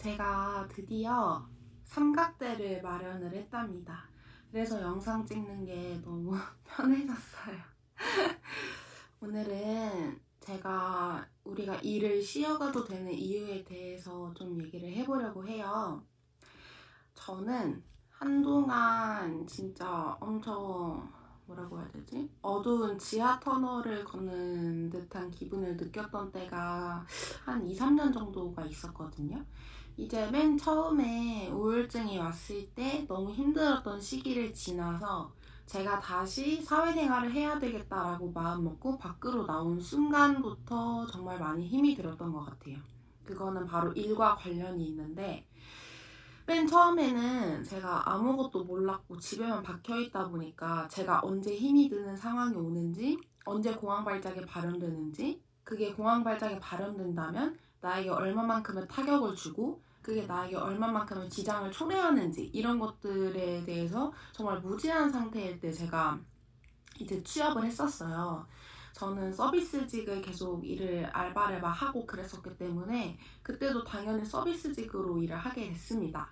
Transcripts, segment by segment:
제가 드디어 삼각대를 마련을 했답니다. 그래서 영상 찍는 게 너무 편해졌어요. 오늘은 우리가 일을 쉬어가도 되는 이유에 대해서 좀 얘기를 해보려고 해요. 저는 한동안 진짜 엄청 뭐라고 해야 되지? 어두운 지하 터널을 걷는 듯한 기분을 느꼈던 때가 한 2, 3년 정도가 있었거든요. 이제 맨 처음에 우울증이 왔을 때 너무 힘들었던 시기를 지나서 제가 다시 사회생활을 해야 되겠다라고 마음먹고 밖으로 나온 순간부터 정말 많이 힘이 들었던 것 같아요. 그거는 바로 일과 관련이 있는데 맨 처음에는 제가 아무것도 몰랐고 집에만 박혀있다 보니까 제가 언제 힘이 드는 상황이 오는지, 언제 공황발작이 발현되는지, 그게 공황발작이 발현된다면 나에게 얼마만큼의 타격을 주고 그게 나에게 얼마만큼의 지장을 초래하는지 이런 것들에 대해서 정말 무지한 상태일 때 제가 이제 취업을 했었어요. 저는 서비스직을 계속 알바를 막 하고 그랬었기 때문에 그때도 당연히 서비스직으로 일을 하게 됐습니다.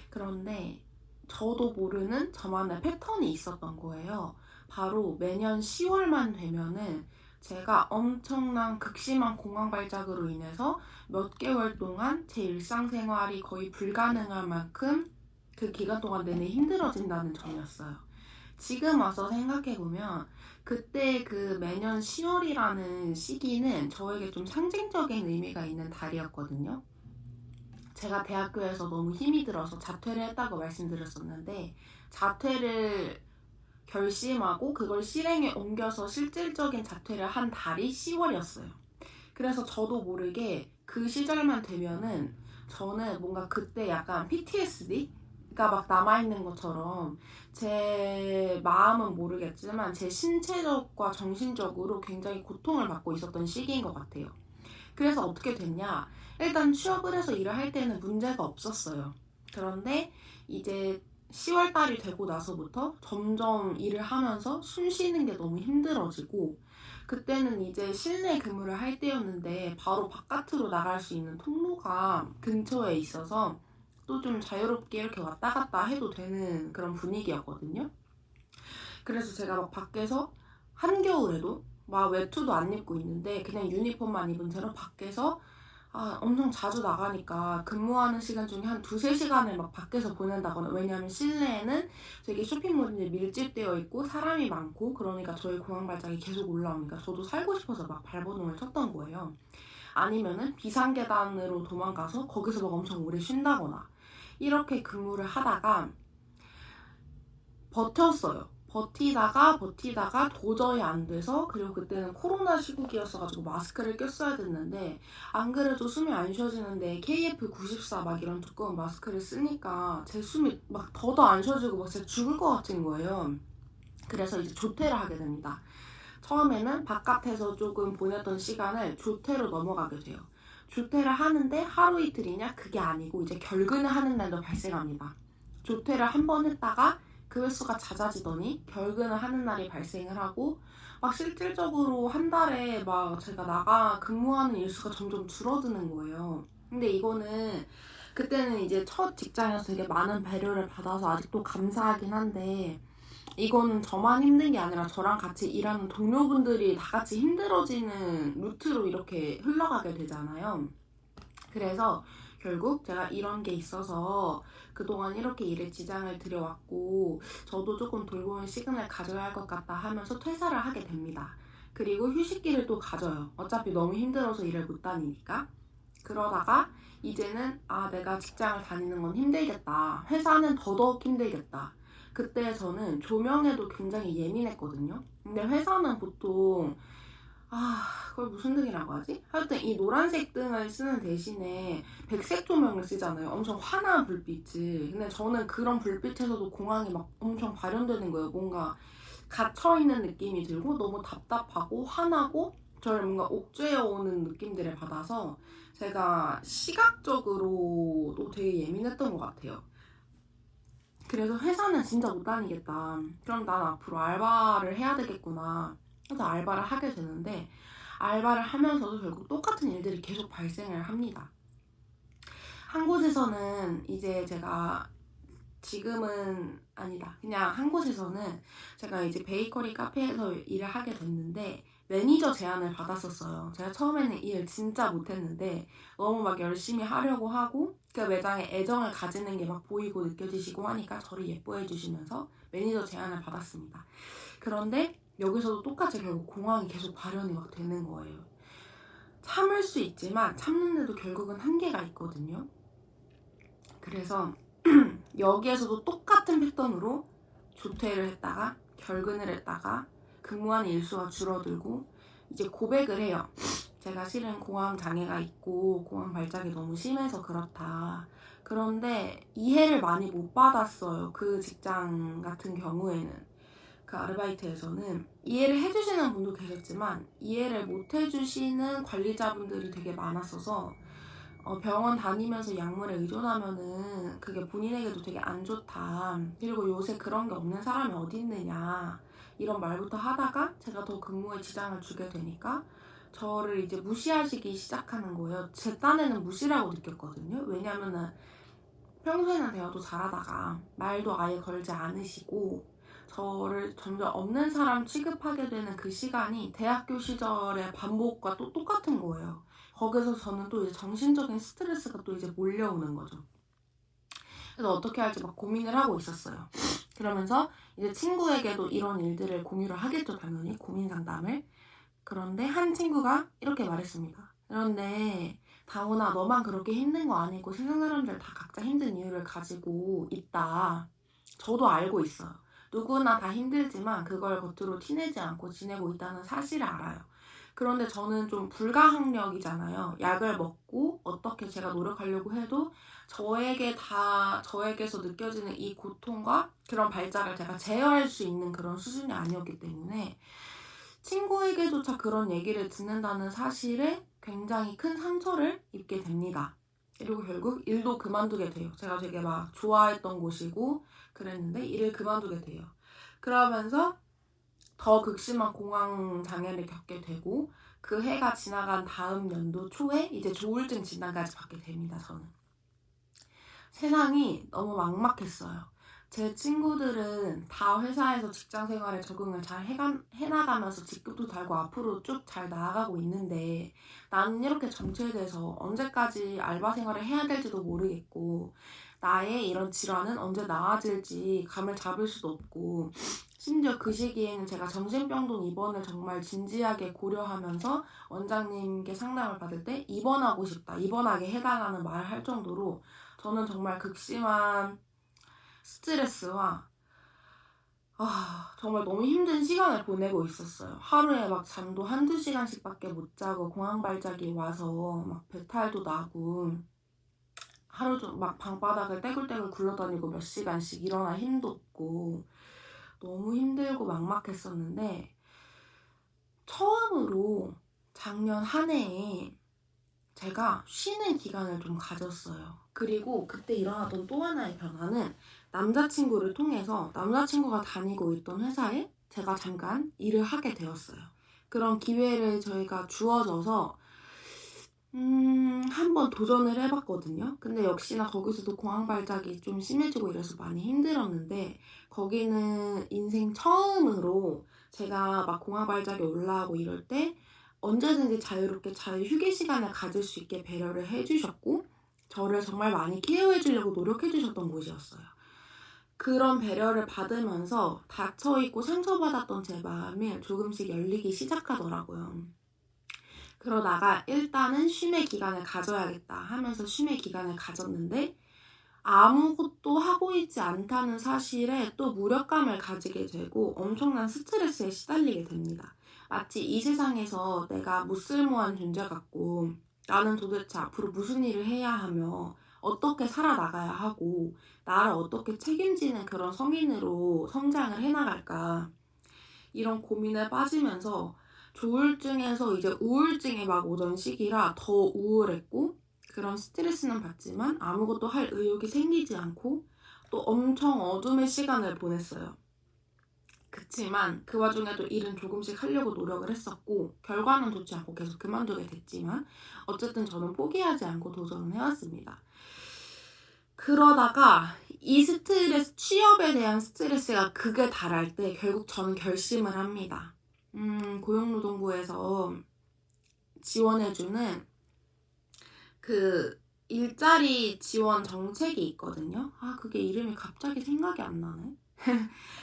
그런데 저도 모르는 저만의 패턴이 있었던 거예요. 바로 매년 10월만 되면은 제가 엄청난 극심한 공황발작으로 인해서 몇 개월 동안 제 일상생활이 거의 불가능할 만큼 그 기간 동안 내내 힘들어진다는 점이었어요. 지금 와서 생각해보면 그때 그 매년 10월이라는 시기는 저에게 좀 상징적인 의미가 있는 달이었거든요. 제가 대학교에서 너무 힘이 들어서 자퇴를 했다고 말씀드렸었는데 자퇴를 결심하고 그걸 실행에 옮겨서 실질적인 자퇴를 한 달이 10월이었어요. 그래서 저도 모르게 그 시절만 되면은 저는 뭔가 그때 약간 PTSD가 막 남아있는 것처럼 제 마음은 모르겠지만 제 신체적과 정신적으로 굉장히 고통을 받고 있었던 시기인 것 같아요. 그래서 어떻게 됐냐? 일단 취업을 해서 일을 할 때는 문제가 없었어요. 그런데 이제 10월 달이 되고 나서부터 점점 일을 하면서 숨 쉬는 게 너무 힘들어지고 그때는 이제 실내 근무를 할 때였는데 바로 바깥으로 나갈 수 있는 통로가 근처에 있어서 또 좀 자유롭게 이렇게 왔다 갔다 해도 되는 그런 분위기였거든요. 그래서 제가 막 밖에서 한겨울에도 막 외투도 안 입고 있는데 그냥 유니폼만 입은 채로 밖에서 엄청 자주 나가니까 근무하는 시간 중에 한 두세 시간을 막 밖에서 보낸다거나 왜냐하면 실내에는 되게 쇼핑몰이 밀집되어 있고 사람이 많고 그러니까 저희 공황발작이 계속 올라오니까 저도 살고 싶어서 막 발버둥을 쳤던 거예요. 아니면은 비상계단으로 도망가서 거기서 막 엄청 오래 쉰다거나 이렇게 근무를 하다가 버텼어요. 버티다가 도저히 안 돼서 그리고 그때는 코로나 시국이었어가지고 마스크를 꼈어야 됐는데 안 그래도 숨이 안 쉬어지는데 KF94 막 이런 두꺼운 마스크를 쓰니까 제 숨이 막 더더 안 쉬어지고 막 진짜 죽을 것 같은 거예요. 그래서 이제 조퇴를 하게 됩니다. 처음에는 바깥에서 조금 보냈던 시간을 조퇴로 넘어가게 돼요. 조퇴를 하는데 하루 이틀이냐? 그게 아니고 이제 결근을 하는 날도 발생합니다. 조퇴를 한 번 했다가 그 횟수가 잦아지더니 결근을 하는 날이 발생을 하고 막 실질적으로 한 달에 막 제가 근무하는 일수가 점점 줄어드는 거예요. 근데 이거는 그때는 이제 첫 직장에서 되게 많은 배려를 받아서 아직도 감사하긴 한데 이거는 저만 힘든 게 아니라 저랑 같이 일하는 동료분들이 다 같이 힘들어지는 루트로 이렇게 흘러가게 되잖아요. 그래서 결국 제가 이런 게 있어서 그동안 이렇게 일에 지장을 들여왔고 저도 조금 돌보는 시간을 가져야 할 것 같다 하면서 퇴사를 하게 됩니다. 그리고 휴식기를 또 가져요. 어차피 너무 힘들어서 일을 못 다니니까. 그러다가 이제는 내가 직장을 다니는 건 힘들겠다. 회사는 더더욱 힘들겠다. 그때 저는 조명에도 굉장히 예민했거든요. 근데 회사는 보통 그걸 무슨 등이라고 하지? 하여튼 이 노란색 등을 쓰는 대신에 백색 조명을 쓰잖아요. 엄청 환한 불빛을. 근데 저는 그런 불빛에서도 공황이 막 엄청 발현되는 거예요. 뭔가 갇혀있는 느낌이 들고 너무 답답하고 화나고 저를 뭔가 옥죄어오는 느낌들을 받아서 제가 시각적으로도 되게 예민했던 것 같아요. 그래서 회사는 진짜 못 다니겠다. 그럼 난 앞으로 알바를 해야 되겠구나. 그래서 알바를 하게 되는데 알바를 하면서도 결국 똑같은 일들이 계속 발생을 합니다. 한 곳에서는 이제 제가 지금은 아니다. 그냥 한 곳에서는 제가 이제 베이커리 카페에서 일을 하게 됐는데 매니저 제안을 받았었어요. 제가 처음에는 일 진짜 못했는데 너무 막 열심히 하려고 하고 그 매장에 애정을 가지는 게 막 보이고 느껴지시고 하니까 저를 예뻐해 주시면서 매니저 제안을 받았습니다. 그런데 여기서도 똑같이 결국 공황이 계속 발현이 막 되는 거예요. 참을 수 있지만 참는데도 결국은 한계가 있거든요. 그래서 여기에서도 똑같은 패턴으로 조퇴를 했다가 결근을 했다가 근무한 일수가 줄어들고 이제 고백을 해요. 제가 실은 공황 장애가 있고 공황 발작이 너무 심해서 그렇다. 그런데 이해를 많이 못 받았어요. 그 직장 같은 경우에는. 그 아르바이트에서는 이해를 해주시는 분도 계셨지만 이해를 못 해주시는 관리자분들이 되게 많았어서 병원 다니면서 약물에 의존하면은 그게 본인에게도 되게 안 좋다. 그리고 요새 그런 게 없는 사람이 어디 있느냐. 이런 말부터 하다가 제가 더 근무에 지장을 주게 되니까 저를 이제 무시하시기 시작하는 거예요. 제 딴에는 무시라고 느꼈거든요. 왜냐면은 평소에는 대화도 잘하다가 말도 아예 걸지 않으시고 저를 점점 없는 사람 취급하게 되는 그 시간이 대학교 시절의 반복과 또 똑같은 거예요. 거기서 저는 또 이제 정신적인 스트레스가 또 이제 몰려오는 거죠. 그래서 어떻게 할지 막 고민을 하고 있었어요. 그러면서 이제 친구에게도 이런 일들을 공유를 하겠죠, 당연히. 고민 상담을. 그런데 한 친구가 이렇게 말했습니다. 그런데 다운아, 너만 그렇게 힘든 거 아니고 세상 사람들 다 각자 힘든 이유를 가지고 있다. 저도 알고 있어요. 누구나 다 힘들지만 그걸 겉으로 티내지 않고 지내고 있다는 사실을 알아요. 그런데 저는 좀 불가항력이잖아요. 약을 먹고 어떻게 제가 노력하려고 해도 저에게서 느껴지는 이 고통과 그런 발작을 제가 제어할 수 있는 그런 수준이 아니었기 때문에 친구에게조차 그런 얘기를 듣는다는 사실에 굉장히 큰 상처를 입게 됩니다. 그리고 결국 일도 그만두게 돼요. 제가 되게 막 좋아했던 곳이고 그랬는데 일을 그만두게 돼요. 그러면서 더 극심한 공황 장애를 겪게 되고 그 해가 지나간 다음 연도 초에 이제 조울증 진단까지 받게 됩니다. 저는. 세상이 너무 막막했어요. 제 친구들은 다 회사에서 직장 생활에 적응을 잘 해나가면서 직급도 달고 앞으로 쭉 잘 나아가고 있는데 나는 이렇게 정체돼서 언제까지 알바 생활을 해야 될지도 모르겠고 나의 이런 질환은 언제 나아질지 감을 잡을 수도 없고 심지어 그 시기에는 제가 정신병동 입원을 정말 진지하게 고려하면서 원장님께 상담을 받을 때 입원하고 싶다, 입원하게 해달라는 말을 할 정도로 저는 정말 극심한 스트레스와 정말 너무 힘든 시간을 보내고 있었어요. 하루에 막 잠도 한두 시간씩밖에 못 자고 공황 발작이 와서 막 배탈도 나고 하루 종 막 방바닥을 떼굴떼굴 굴러다니고 몇 시간씩 일어날 힘도 없고 너무 힘들고 막막했었는데 처음으로 작년 한 해에 제가 쉬는 기간을 좀 가졌어요. 그리고 그때 일어났던 또 하나의 변화는 남자친구를 통해서 남자친구가 다니고 있던 회사에 제가 잠깐 일을 하게 되었어요. 그런 기회를 저희가 주어져서 한번 도전을 해봤거든요. 근데 역시나 거기서도 공황 발작이 좀 심해지고 이래서 많이 힘들었는데 거기는 인생 처음으로 제가 막 공황 발작이 올라오고 이럴 때 언제든지 자유롭게 자유 휴게 시간을 가질 수 있게 배려를 해주셨고 저를 정말 많이 케어해주려고 노력해주셨던 곳이었어요. 그런 배려를 받으면서 닫혀있고 상처받았던 제 마음이 조금씩 열리기 시작하더라고요. 그러다가 일단은 쉼의 기간을 가져야겠다 하면서 쉼의 기간을 가졌는데 아무것도 하고 있지 않다는 사실에 또 무력감을 가지게 되고 엄청난 스트레스에 시달리게 됩니다. 마치 이 세상에서 내가 무쓸모한 존재 같고 나는 도대체 앞으로 무슨 일을 해야 하며 어떻게 살아나가야 하고 나를 어떻게 책임지는 그런 성인으로 성장을 해나갈까 이런 고민에 빠지면서 조울증에서 이제 우울증이 막 오던 시기라 더 우울했고 그런 스트레스는 받지만 아무것도 할 의욕이 생기지 않고 또 엄청 어둠의 시간을 보냈어요. 그치만 그 와중에도 일은 조금씩 하려고 노력을 했었고 결과는 좋지 않고 계속 그만두게 됐지만 어쨌든 저는 포기하지 않고 도전을 해왔습니다. 그러다가 이 스트레스, 취업에 대한 스트레스가 극에 달할 때 결국 저는 결심을 합니다. 고용노동부에서 지원해주는 그 일자리 지원 정책이 있거든요. 그게 이름이 갑자기 생각이 안 나네.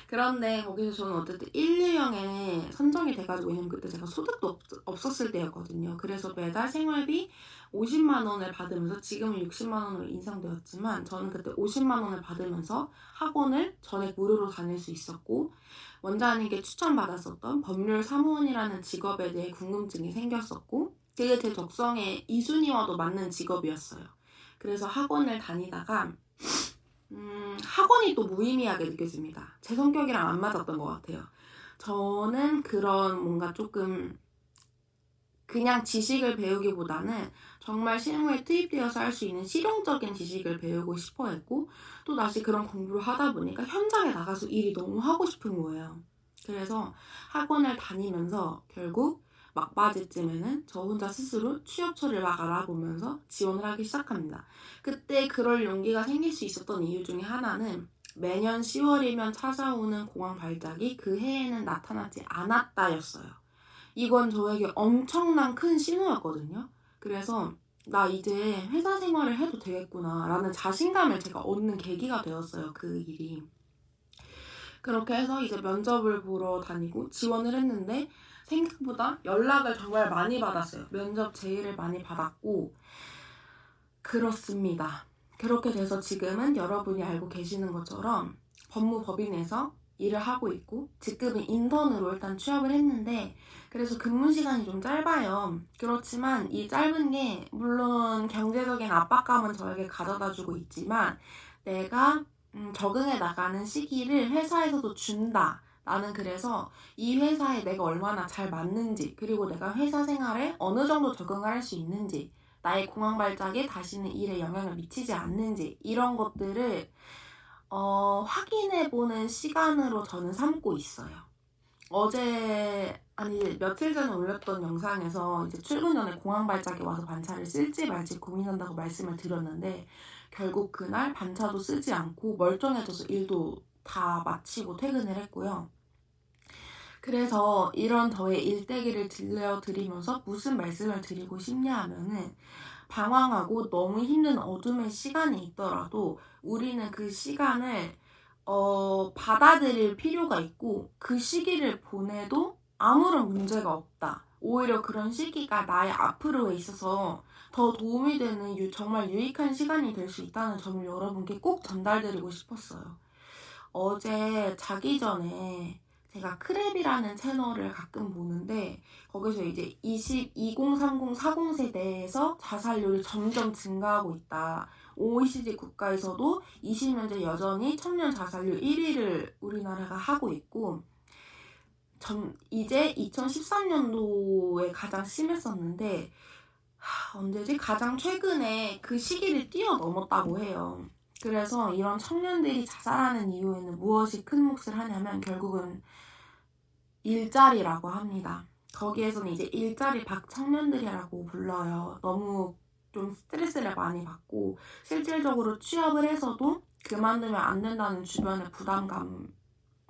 그런데 거기서 저는 어쨌든 1, 2형에 선정이 돼가지고, 왜냐면 그때 제가 소득도 없었을 때였거든요. 그래서 매달 생활비 50만 원을 받으면서, 지금은 60만 원으로 인상되었지만 저는 그때 50만 원을 받으면서 학원을 전액 무료로 다닐 수 있었고, 원장님께 추천받았었던 법률 사무원이라는 직업에 대해 궁금증이 생겼었고, 그게 제 적성에 이순이와도 맞는 직업이었어요. 그래서 학원을 다니다가 학원이 또 무의미하게 느껴집니다. 제 성격이랑 안 맞았던 것 같아요. 저는 그런 뭔가 조금 그냥 지식을 배우기보다는 정말 실무에 투입되어서 할 수 있는 실용적인 지식을 배우고 싶어 했고, 또 다시 그런 공부를 하다 보니까 현장에 나가서 일이 너무 하고 싶은 거예요. 그래서 학원을 다니면서 결국 막바지쯤에는 저 혼자 스스로 취업처를 막 알아보면서 지원을 하기 시작합니다. 그때 그럴 용기가 생길 수 있었던 이유 중에 하나는 매년 10월이면 찾아오는 공황 발작이 그 해에는 나타나지 않았다였어요. 이건 저에게 엄청난 큰 신호였거든요. 그래서 나 이제 회사 생활을 해도 되겠구나 라는 자신감을 제가 얻는 계기가 되었어요. 그 일이. 그렇게 해서 이제 면접을 보러 다니고 지원을 했는데 생각보다 연락을 정말 많이 받았어요. 면접 제의를 많이 받았고, 그렇습니다. 그렇게 돼서 지금은 여러분이 알고 계시는 것처럼 법무법인에서 일을 하고 있고, 직급은 인턴으로 일단 취업을 했는데, 그래서 근무 시간이 좀 짧아요. 그렇지만 이 짧은 게 물론 경제적인 압박감은 저에게 가져다주고 있지만, 내가 적응해 나가는 시기를 회사에서도 준다. 나는 그래서 이 회사에 내가 얼마나 잘 맞는지, 그리고 내가 회사 생활에 어느 정도 적응을 할 수 있는지, 나의 공황 발작에 다시는 일에 영향을 미치지 않는지, 이런 것들을 확인해보는 시간으로 저는 삼고 있어요. 며칠 전에 올렸던 영상에서 이제 출근 전에 공황 발작이 와서 반차를 쓸지 말지 고민한다고 말씀을 드렸는데, 결국 그날 반차도 쓰지 않고 멀쩡해져서 일도 다 마치고 퇴근을 했고요. 그래서 이런 저의 일대기를 들려드리면서 무슨 말씀을 드리고 싶냐 하면은, 방황하고 너무 힘든 어둠의 시간이 있더라도 우리는 그 시간을 받아들일 필요가 있고, 그 시기를 보내도 아무런 문제가 없다. 오히려 그런 시기가 나의 앞으로에 있어서 더 도움이 되는 정말 유익한 시간이 될 수 있다는 점을 여러분께 꼭 전달드리고 싶었어요. 어제 자기 전에 제가 크랩이라는 채널을 가끔 보는데, 거기서 이제 2030, 40세대에서 자살률이 점점 증가하고 있다. OECD 국가에서도 20년째 여전히 청년 자살률 1위를 우리나라가 하고 있고, 이제 2013년도에 가장 심했었는데, 언제지? 가장 최근에 그 시기를 뛰어넘었다고 해요. 그래서 이런 청년들이 자살하는 이유에는 무엇이 큰 몫을 하냐면 결국은 일자리라고 합니다. 거기에서는 이제 일자리 박청년들이라고 불러요. 너무 좀 스트레스를 많이 받고 실질적으로 취업을 해서도 그만두면 안 된다는 주변의 부담감과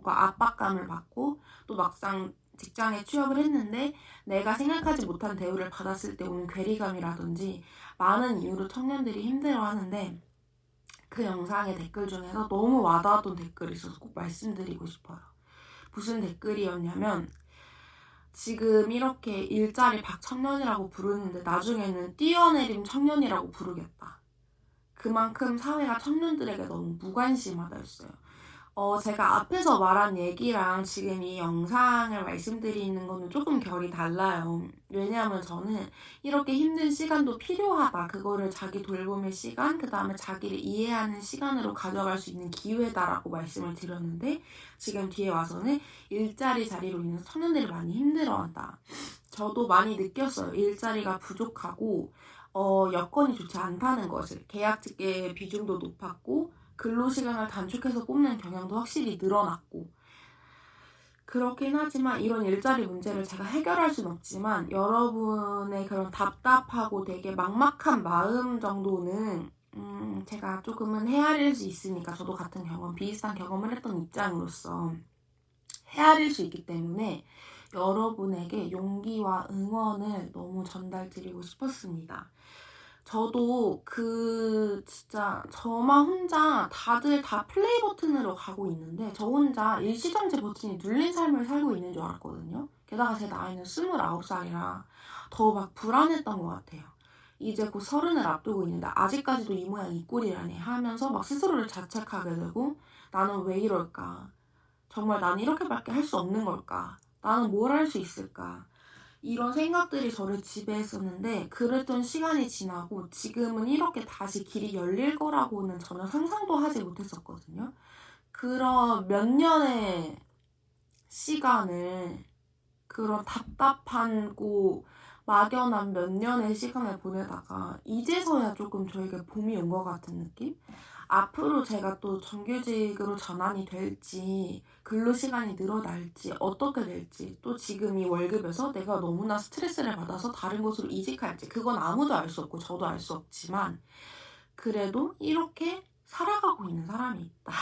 압박감을 받고, 또 막상 직장에 취업을 했는데 내가 생각하지 못한 대우를 받았을 때 오는 괴리감이라든지 많은 이유로 청년들이 힘들어하는데, 그 영상의 댓글 중에서 너무 와닿았던 댓글이 있어서 꼭 말씀드리고 싶어요. 무슨 댓글이었냐면, 지금 이렇게 일자리 박청년이라고 부르는데 나중에는 뛰어내림 청년이라고 부르겠다. 그만큼 사회가 청년들에게 너무 무관심하다였어요. 제가 앞에서 말한 얘기랑 지금 이 영상을 말씀드리는 거는 조금 결이 달라요. 왜냐하면 저는 이렇게 힘든 시간도 필요하다. 그거를 자기 돌봄의 시간, 그 다음에 자기를 이해하는 시간으로 가져갈 수 있는 기회다라고 말씀을 드렸는데, 지금 뒤에 와서는 일자리 자리로 인해서 청년들이 많이 힘들어한다. 저도 많이 느꼈어요. 일자리가 부족하고 여건이 좋지 않다는 것을. 계약직의 비중도 높았고 근로시간을 단축해서 뽑는 경향도 확실히 늘어났고, 그렇긴 하지만 이런 일자리 문제를 제가 해결할 순 없지만 여러분의 그런 답답하고 되게 막막한 마음 정도는 제가 조금은 헤아릴 수 있으니까, 저도 같은 경험, 비슷한 경험을 했던 입장으로서 헤아릴 수 있기 때문에 여러분에게 용기와 응원을 너무 전달드리고 싶었습니다. 저도 진짜 저만 혼자 다들 다 플레이 버튼으로 가고 있는데 저 혼자 일시정지 버튼이 눌린 삶을 살고 있는 줄 알았거든요. 게다가 제 나이는 29살이라 더 막 불안했던 것 같아요. 이제 곧 30을 앞두고 있는데 아직까지도 이 모양 이 꼴이라니 하면서 막 스스로를 자책하게 되고, 나는 왜 이럴까? 정말 나는 이렇게밖에 할 수 없는 걸까? 나는 뭘 할 수 있을까? 이런 생각들이 저를 지배했었는데, 그랬던 시간이 지나고 지금은 이렇게 다시 길이 열릴 거라고는 전혀 상상도 하지 못했었거든요. 그런 몇 년의 시간을, 그런 답답하고 막연한 몇 년의 시간을 보내다가 이제서야 조금 저에게 봄이 온 것 같은 느낌? 앞으로 제가 또 정규직으로 전환이 될지, 근로시간이 늘어날지, 어떻게 될지, 또 지금 이 월급에서 내가 너무나 스트레스를 받아서 다른 곳으로 이직할지, 그건 아무도 알 수 없고 저도 알 수 없지만 그래도 이렇게 살아가고 있는 사람이 있다.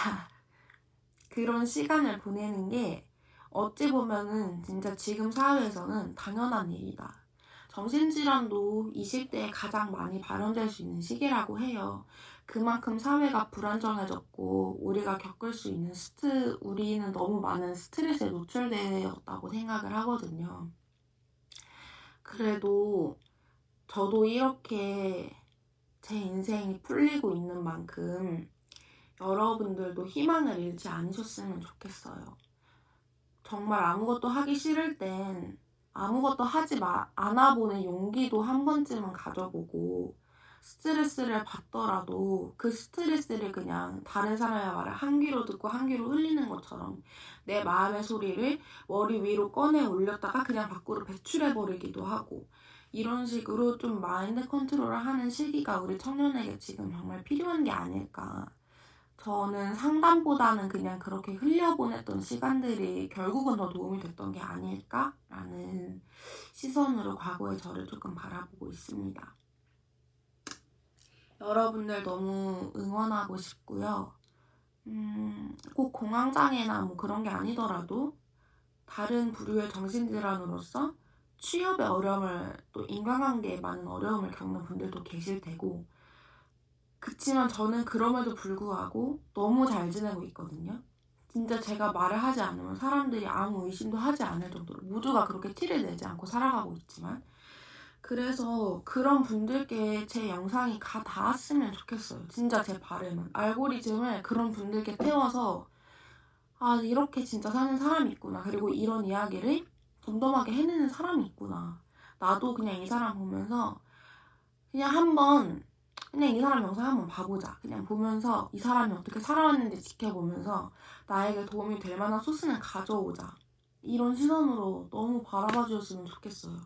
그런 시간을 보내는 게 어찌 보면은 진짜 지금 사회에서는 당연한 일이다. 정신질환도 20대에 가장 많이 발현될 수 있는 시기라고 해요. 그만큼 사회가 불안정해졌고 우리가 겪을 수 있는 우리는 너무 많은 스트레스에 노출되었다고 생각을 하거든요. 그래도 저도 이렇게 제 인생이 풀리고 있는 만큼 여러분들도 희망을 잃지 않으셨으면 좋겠어요. 정말 아무것도 하기 싫을 땐 아무것도 않아보는 용기도 한 번쯤은 가져보고, 스트레스를 받더라도 그 스트레스를 그냥 다른 사람의 말을 한 귀로 듣고 한 귀로 흘리는 것처럼 내 마음의 소리를 머리 위로 꺼내 올렸다가 그냥 밖으로 배출해버리기도 하고, 이런 식으로 좀 마인드 컨트롤을 하는 시기가 우리 청년에게 지금 정말 필요한 게 아닐까. 저는 상담보다는 그냥 그렇게 흘려보냈던 시간들이 결국은 더 도움이 됐던 게 아닐까라는 시선으로 과거의 저를 조금 바라보고 있습니다. 여러분들 너무 응원하고 싶고요. 꼭 공황장애나 뭐 그런 게 아니더라도 다른 부류의 정신질환으로서 취업의 어려움을, 또 인간관계에 많은 어려움을 겪는 분들도 계실 테고, 그치만 저는 그럼에도 불구하고 너무 잘 지내고 있거든요. 진짜 제가 말을 하지 않으면 사람들이 아무 의심도 하지 않을 정도로 모두가 그렇게 티를 내지 않고 살아가고 있지만, 그래서 그런 분들께 제 영상이 닿았으면 좋겠어요. 진짜 제 바람은 알고리즘을 그런 분들께 태워서 이렇게 진짜 사는 사람이 있구나, 그리고 이런 이야기를 덤덤하게 해내는 사람이 있구나, 나도 그냥 이 사람 보면서 그냥 이 사람 영상 한번 봐보자, 그냥 보면서 이 사람이 어떻게 살아왔는지 지켜보면서 나에게 도움이 될 만한 소스는 가져오자, 이런 시선으로 너무 바라봐 주셨으면 좋겠어요.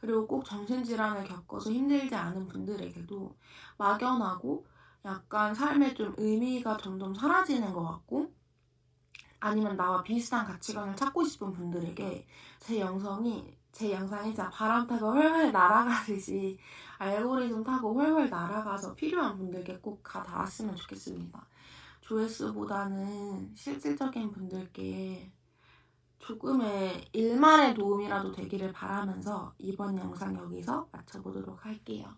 그리고 꼭 정신질환을 겪어서 힘들지 않은 분들에게도 막연하고 약간 삶에 좀 의미가 점점 사라지는 것 같고, 아니면 나와 비슷한 가치관을 찾고 싶은 분들에게 제 영상이 진짜 바람 타고 훨훨 날아가듯이 알고리즘 타고 훨훨 날아가서 필요한 분들께 꼭 닿았으면 좋겠습니다. 조회수보다는 실질적인 분들께 조금의 일말의 도움이라도 되기를 바라면서 이번 영상 여기서 마쳐보도록 할게요.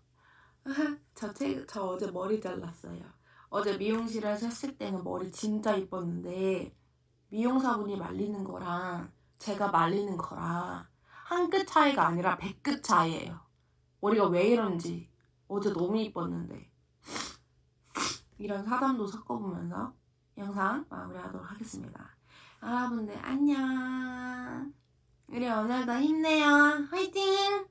저 어제 머리 잘랐어요. 어제 미용실에서 했을 때는 머리 진짜 이뻤는데 미용사분이 말리는 거랑 제가 말리는 거랑 한 끗 차이가 아니라 100끗 차이예요. 머리가 왜 이런지 어제 너무 이뻤는데. 이런 사담도 섞어보면서 영상 마무리하도록 하겠습니다. 여러분들 안녕. 우리 오늘도 힘내요. 화이팅!